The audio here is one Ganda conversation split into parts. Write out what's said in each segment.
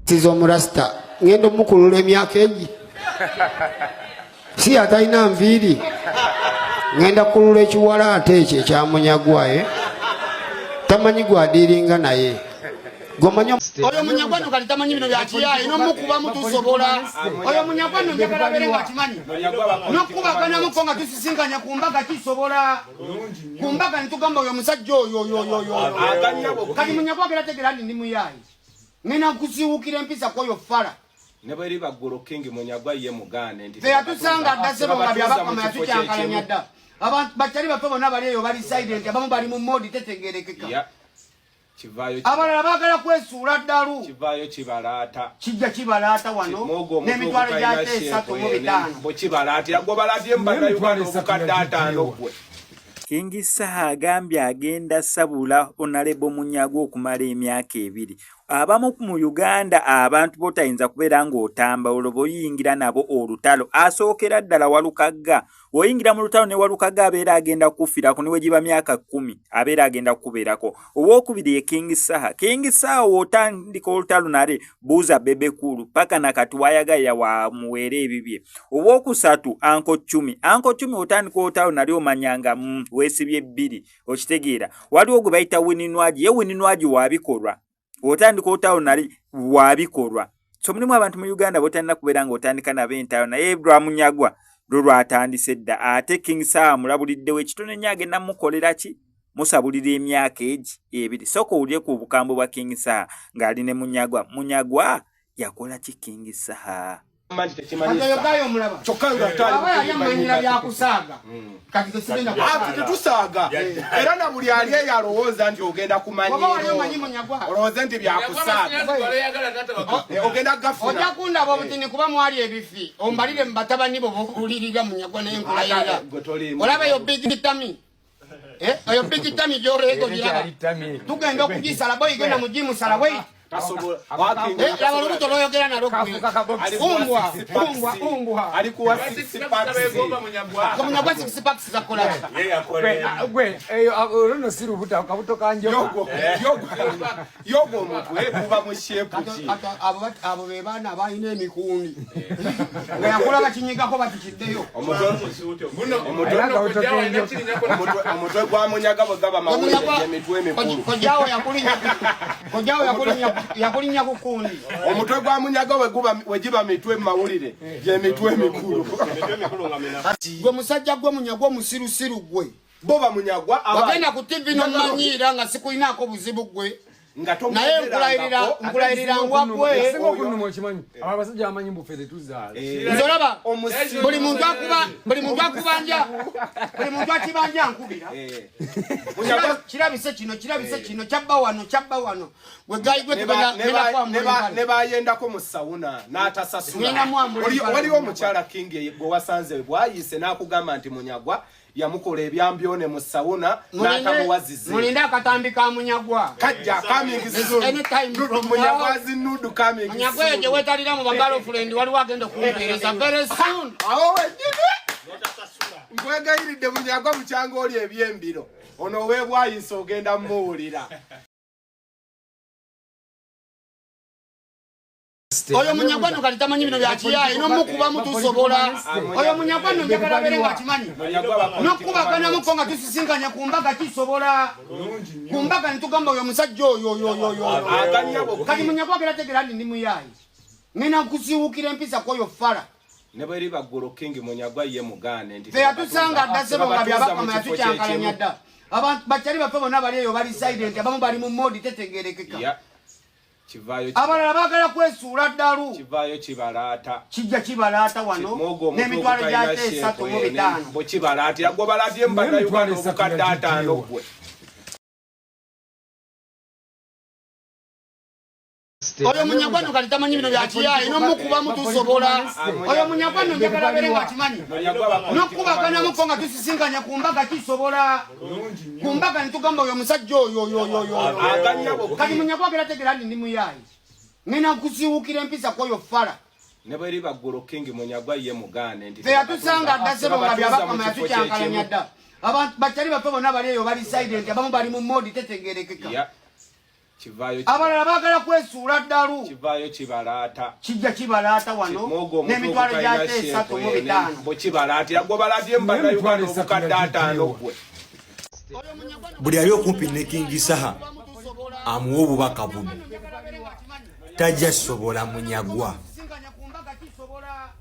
Sizo murasta ngendo mukulula emyaka egi si atalina nviiri ngenda kulula ekiwala ate ekyo ekyamunyagwaye tamanyi gwadiringa naye gomanyo oyo munyagwano kali tamanyi bino byakiyaye nomukuba mutusobola oyo munyagwano njagala bere wakimanyi nokubagana muko nga tusisinkanya kumbaga kisobola kumbaga nitugamba oyo musajja oyo kali munyagwagera tegera ndi muyayi ngena kusiwukira empisa koyo fala neberi bagoro kingi munyagwa ye mugane ndi yatusanga dasebo nga byabakama yatucyankalanya dda abantu bakyali bato bonna bali eyo bali silent abamu bali mu modi tetegerekeka kivayo abalala bagala kwesuula ddalu kivayo kibalata kijja kibalata wano n'emitwalo gyate 3 bo kibalata yagobalati embaga Uganda obukadde 5 gwe Kingi Saha agambye agenda sabula Honorable Munyagwa okumala emyaka 2. Abamu mu Uganda abantu botayinza kubeera ng'otamba olwo oyingira nabo olutalo asookera ddala Walukagga oyingira mu lutalo ne Walukagga abeera agenda kufira ku niwe giba myaka 10 abeera agenda kubeerako owokubiri ye Kingi Saha wotandika olutalo nale buuza bebekulu paka nakati wayagaya wa muwere ebibye owokusatu Anko Chumi otandika olutalo nale omanyanga weesibye 2 okitegeera waliwo gwe bayita Wininwaji ye Wininwaji wabikolwa otandika olutalo nali wabikolwa so mulimu abantu mu Uganda botalina kubeera ng'otandika nabo entalo naye lwa Munyagwa lwatandise dda ate Kingi Saha mulabuliddewo ekitone nnyo agenda mukolera ki musabulira emyaka egi 2 sooka owulire ku bukambwe bwa Kingi Saha ng'ali ne Munyagwa yakola ki Kingi Saha tetusaaga era na buli ali eyalowooza nti ogenda kumanyiro olowooze nti byakusaaga ogenda gafuna ojja kundaba obutini kuba mwali ebifi ombalire mu batabani bo bokulirira Munyagwa n'enkulayira olaba eyo big tami oyo big tami gyoleego giraba tugenda okugisala boyigenda mu jimu sala bwe laba olubuto lwoyogera nalo umbwa alikuwa 6 packs Munyagwa 6 packs zakola gwe eyo rono sirubuta kabuto kanje yogo mutwe kuba mu shape ki abo be bana abalina emikundi nga yakola bakinyigako batikiddeyo omutwe gwa Munyagwa bwe gaba mawulire emitwe emikulu kojawo yakulinya kukundi omutwe gwa Munyagwa we giba mitwe mawulire ye mitwe emikulu gwe musajja gwe Munyagwa musirusiru gwe boba Munyagwa wagenda ku TV n'omanyira nga sikulinako buzibu gwe naye nkulayirira ngwagwe abasajja amanyi mbufere tuzaala nzolaba buli muntu akubanja buli muntu akibanja nkubira kirabise kino kyabba wano gwe gayi gwe ne bayendako mu sawuna n'atasasula waliwo omukyala Kingi gwe wasanze bwayise n'akugamba nti Munyagwa yamukola ebyambyone mu sawuna n'atamuwazize mulinda akatambi ka Munyagwa kajja coming soon Munyagwa zinudu coming soon Munyagwa eje wetalira mu bagalo friend waliwo agenda kumpereza very soon awo wejine nkwegayiridde Munyagwa mukyanga oli ebyembiro ono webwayise ogenda muwulira oyo Munyagwano kali tamanyi bino byakiyaye nomukuba mutusobola oyo Munyagwano njagala bere wakimanyi nokubagana muko nga tusisinkanya kumbaga kisobola kumbaga nitugamba oyo musajja oyo kali Munyagwa gera tegera ndi muyayi ngena kusiwukira empisa koyo fala neberi bagoro Kingi Munyagwa ye mugane ndi yatusanga dasebo nga byabakama yatucyankalanya dda abantu bakyali bato bonna bali eyo bali silent abamu bali mu modi tetegerekeka kivayo abalala bagala kwesuula ddalu kivayo kibalata kijja kibalata wano n'emitwalo gyate 3 bo kibalata yagobalati embaga Uganda obukadde 5 gwe oyo Munyagwano kali tamanyi bino byakiyaye nomukuba mutusobola oyo Munyagwano njagala bere wakimanyi nokubagana muko nga tusisinkanya kumbaga kisobola kumbaga nitugamba oyo musajja oyo kali Munyagwa gera tegera ndi muyayi ngena kusiwukira empisa koyo fala neberi bagoro Kingi Munyagwa ye mugane ndi yatusanga dasebo nga byabakama yatucyankalanya dda abantu bakyali bato bonna bali eyo bali silent abamu bali mu modi tetegerekeka abalala bagala kwesuula ddalu kivaayo kibalaata kijja kibalaata wano n'emitwalo gya 3 bwe kibalaatira gwe balaatye mu bannayuganda obukadde 5 gwe buli ali okumpi ne King Saha amuwa obubaka buno tajja sobola Munyagwa.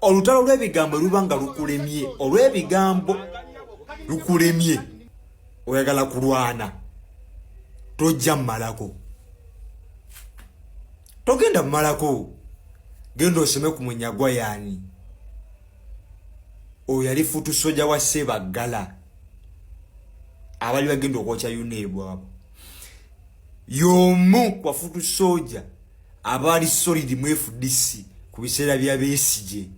Olutalo lw'ebigambo luba nga lukulemye, olw'ebigambo lukulemye oyagala kulwana tojja mmalako, togenda mmalako, genda osome ku Munyagwa yaani oyo yali futu soja wa Ssebaggala abali bagenda okwokya yuneebwa abo y'omu kwa futu soja abali solid mu FDC ku biseera bya Besigye.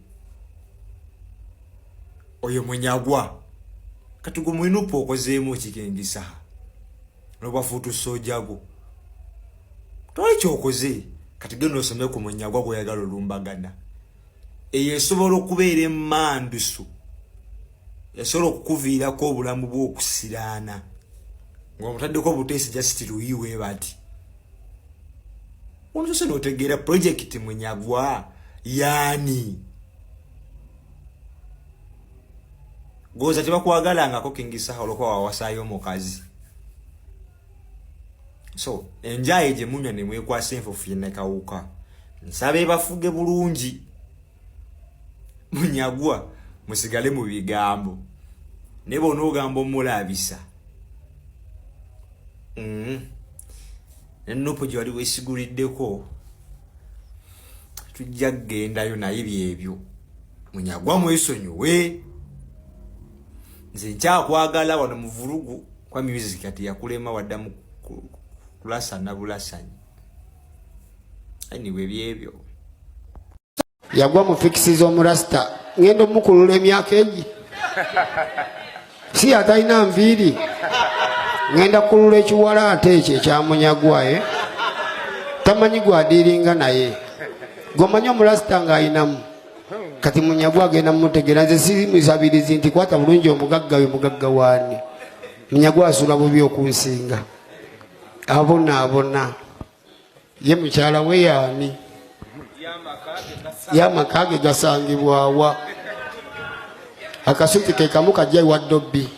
Oyo Munyagwa kati gwe mwinupo okozeemu King Saha n'obwa futu soja go toli kyokoze, kati genda osome ku Munyagwa gw'oyagala olumbagana. Eyo esobola okubeera emmandusu, esobola okukuviirako obulamu bw'okusiraana ng'omutaddeko Buteesi Just Luyiwe bati ono sose n'otegeera project Munyagwa yaani goza tebakwagalangako King Saha olwokuba wawasaayo omukazi. So enjaye gye munywa ne mwekwasa enfufu ne kawuka, nsabe bafuge bulungi Munyagwa musigale mu bigambo ne bonoogamba omulabisa n'ennupu gye wali weesiguliddeko tujja kgendayo naye byebyo. Munyagwa mwesonyiwe, nze nkyakwagala wano mu vulugu kwa music kati yakulema waddamu kulasana bulasanyi. Anyway byebyo yagwa mu fikisi z'omurasta ngenda omukulula emyaka egi si atalina nviiri ngenda kulula ekiwala ate ekyo ekya Munyagwa tamanyi gwadiiringa naye gomanyi omurasta ng'ayinamu kati Munyagwa agenda mumutegeera. Nze simusabirizi nti kwata bulungi omugagga we mugagga waani. Munyagwa asula bubi okunsinga abona ye mukyala we yaani y'amaka ge gasangibwawa akasuti ke kamu kajja ewa Dobbi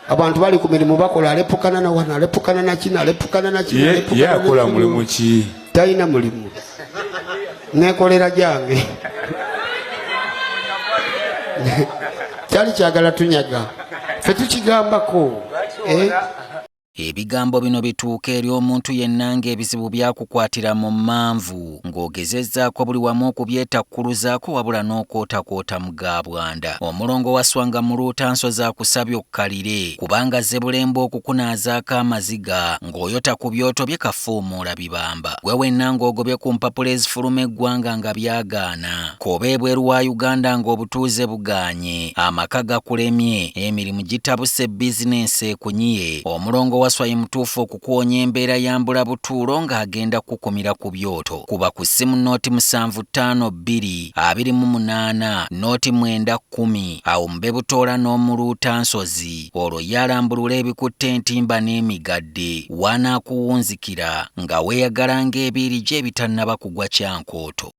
abantu bali ku mirimu bakola alepukana na wana alepukana na kino alepukana na kino ye akola mulimu ki talina mulimu nekolera jange kyali kyagala tunyaga fe tukigambako Ebigambo bino bituuka eri omuntu yenna ng'ebizibu byakukwatira mu manvu ng'ogezezzaako buli wamu okubyetakkuluzaako wabula n'okootakoota mu gaabwanda. Omulongo wa Swanga mu Luutansozi akusabye okkalire kubanga Zebbulembe okukunaazaako amaziga ng'oyota ku byoto bye kafuumuula bibamba. Gwe wenna ng'ogobye ku mpapula ezifuluma eggwanga nga byagaana. Koba ebweru wa Uganda ng'obutuuze bugaanye. Amaka gakulemye, emirimu gitabuse bizinensi ekunyiye. Omulongo wa Swai mutuufu okukuwonya embeera ya mbulabutuulo ng'agenda kukumira ku byoto. Kuba ku ssimu nooti 7552 28 nooti 910 awo mube butoola n'omu Luutansozi olwo yalambulula ebikutte entimba n'emigadde wanaakuwunzikira nga weeyagala ng'ebiiri gye bitannaba kugwa kyankooto.